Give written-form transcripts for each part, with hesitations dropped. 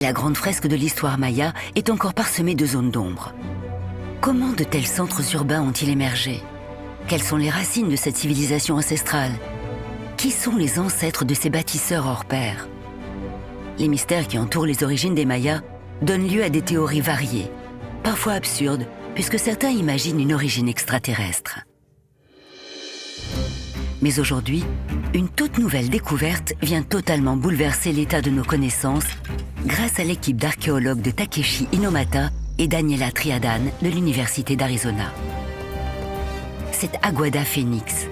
La grande fresque de l'histoire maya est encore parsemée de zones d'ombre. Comment de tels centres urbains ont-ils émergé? Quelles sont les racines de cette civilisation ancestrale? Qui sont les ancêtres de ces bâtisseurs hors pair? Les mystères qui entourent les origines des Mayas donnent lieu à des théories variées, parfois absurdes, puisque certains imaginent une origine extraterrestre. Mais aujourd'hui, une toute nouvelle découverte vient totalement bouleverser l'état de nos connaissances grâce à l'équipe d'archéologues de Takeshi Inomata et Daniela Triadan de l'Université d'Arizona. C'est Aguada Phoenix,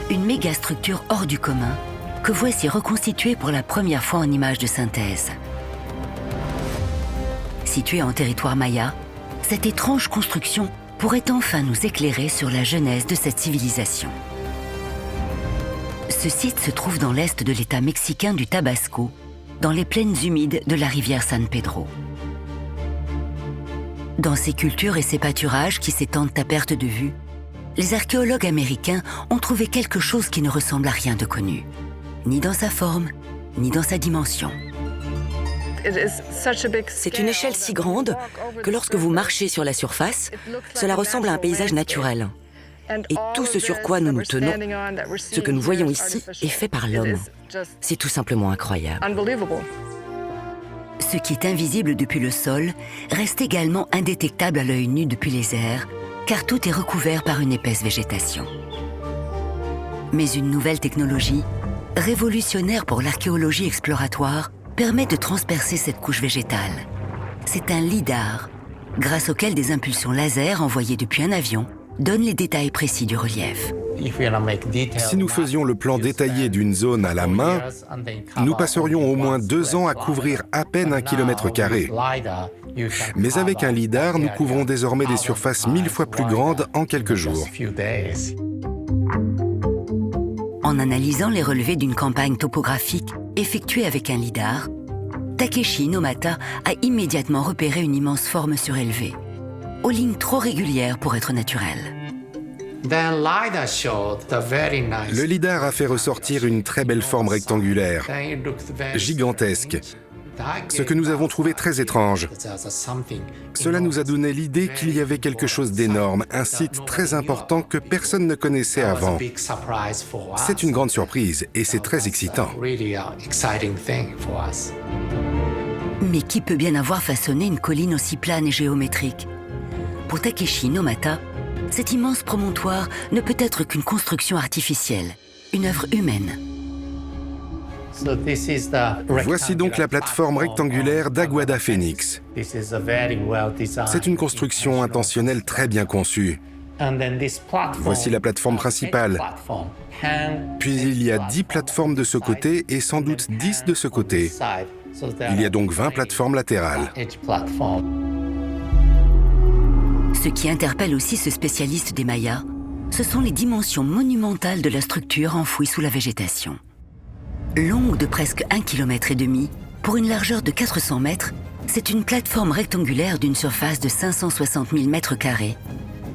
une méga-structure hors du commun que voici reconstituée pour la première fois en images de synthèse. Située en territoire maya, cette étrange construction pourrait enfin nous éclairer sur la genèse de cette civilisation. Ce site se trouve dans l'est de l'État mexicain du Tabasco, dans les plaines humides de la rivière San Pedro. Dans ces cultures et ces pâturages qui s'étendent à perte de vue, les archéologues américains ont trouvé quelque chose qui ne ressemble à rien de connu, ni dans sa forme, ni dans sa dimension. C'est une échelle si grande que lorsque vous marchez sur la surface, cela ressemble à un paysage naturel. Et tout ce sur quoi nous nous tenons, ce que nous voyons ici, est fait par l'homme. C'est tout simplement incroyable. Ce qui est invisible depuis le sol reste également indétectable à l'œil nu depuis les airs, car tout est recouvert par une épaisse végétation. Mais une nouvelle technologie, révolutionnaire pour l'archéologie exploratoire, permet de transpercer cette couche végétale. C'est un lidar, grâce auquel des impulsions laser envoyées depuis un avion donnent les détails précis du relief. Si nous faisions le plan détaillé d'une zone à la main, nous passerions au moins 2 ans à couvrir à peine 1 km². Mais avec un lidar, nous couvrons désormais des surfaces 1000 fois plus grandes en quelques jours. En analysant les relevés d'une campagne topographique effectuée avec un lidar, Takeshi Inomata a immédiatement repéré une immense forme surélevée, aux lignes trop régulières pour être naturelles. Le lidar a fait ressortir une très belle forme rectangulaire, gigantesque, ce que nous avons trouvé très étrange. Cela nous a donné l'idée qu'il y avait quelque chose d'énorme, un site très important que personne ne connaissait avant. C'est une grande surprise et c'est très excitant. Mais qui peut bien avoir façonné une colline aussi plane et géométrique? Pour Takeshi Inomata, cet immense promontoire ne peut être qu'une construction artificielle, une œuvre humaine. Voici donc la plateforme rectangulaire d'Aguada Phoenix. C'est une construction intentionnelle très bien conçue. Voici la plateforme principale. Puis il y a 10 plateformes de ce côté et sans doute 10 de ce côté. Il y a donc 20 plateformes latérales. Ce qui interpelle aussi ce spécialiste des Mayas, ce sont les dimensions monumentales de la structure enfouie sous la végétation. Longue de presque 1,5 km, pour une largeur de 400 mètres, c'est une plateforme rectangulaire d'une surface de 560 000 m²,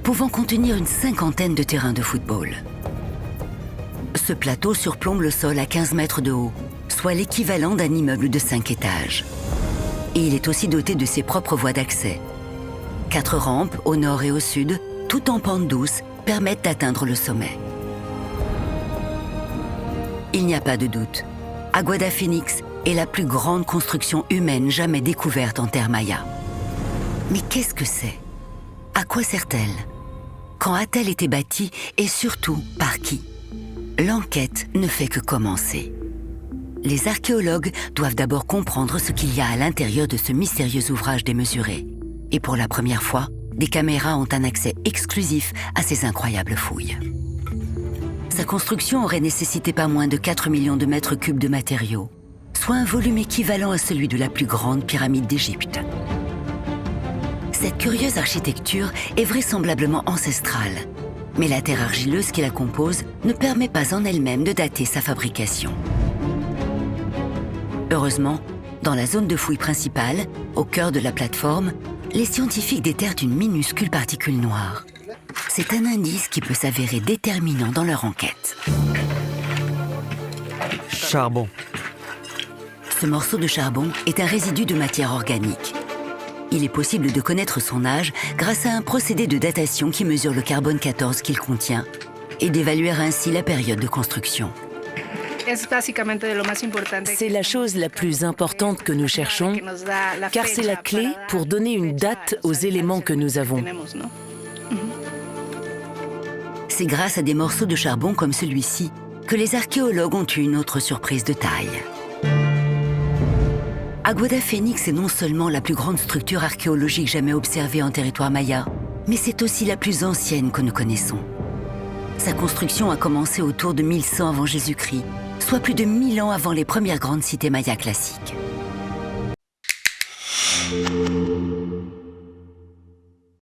pouvant contenir une 50aine de terrains de football. Ce plateau surplombe le sol à 15 mètres de haut, soit l'équivalent d'un immeuble de 5 étages. Et il est aussi doté de ses propres voies d'accès. 4 rampes au nord et au sud, tout en pente douce, permettent d'atteindre le sommet. Il n'y a pas de doute, Aguada Phoenix est la plus grande construction humaine jamais découverte en terre maya. Mais qu'est-ce que c'est? À quoi sert-elle? Quand a-t-elle été bâtie et surtout par qui? L'enquête ne fait que commencer. Les archéologues doivent d'abord comprendre ce qu'il y a à l'intérieur de ce mystérieux ouvrage démesuré. Et pour la première fois, des caméras ont un accès exclusif à ces incroyables fouilles. Sa construction aurait nécessité pas moins de 4 millions de mètres cubes de matériaux, soit un volume équivalent à celui de la plus grande pyramide d'Égypte. Cette curieuse architecture est vraisemblablement ancestrale, mais la terre argileuse qui la compose ne permet pas en elle-même de dater sa fabrication. Heureusement, dans la zone de fouille principale, au cœur de la plateforme, les scientifiques déterrent une minuscule particule noire. C'est un indice qui peut s'avérer déterminant dans leur enquête. Charbon. Ce morceau de charbon est un résidu de matière organique. Il est possible de connaître son âge grâce à un procédé de datation qui mesure le carbone 14 qu'il contient et d'évaluer ainsi la période de construction. C'est la chose la plus importante que nous cherchons, car c'est la clé pour donner une date aux éléments que nous avons. C'est grâce à des morceaux de charbon comme celui-ci que les archéologues ont eu une autre surprise de taille. Aguada Fénix est non seulement la plus grande structure archéologique jamais observée en territoire maya, mais c'est aussi la plus ancienne que nous connaissons. Sa construction a commencé autour de 1100 avant Jésus-Christ, soit plus de 1000 ans avant les premières grandes cités mayas classiques.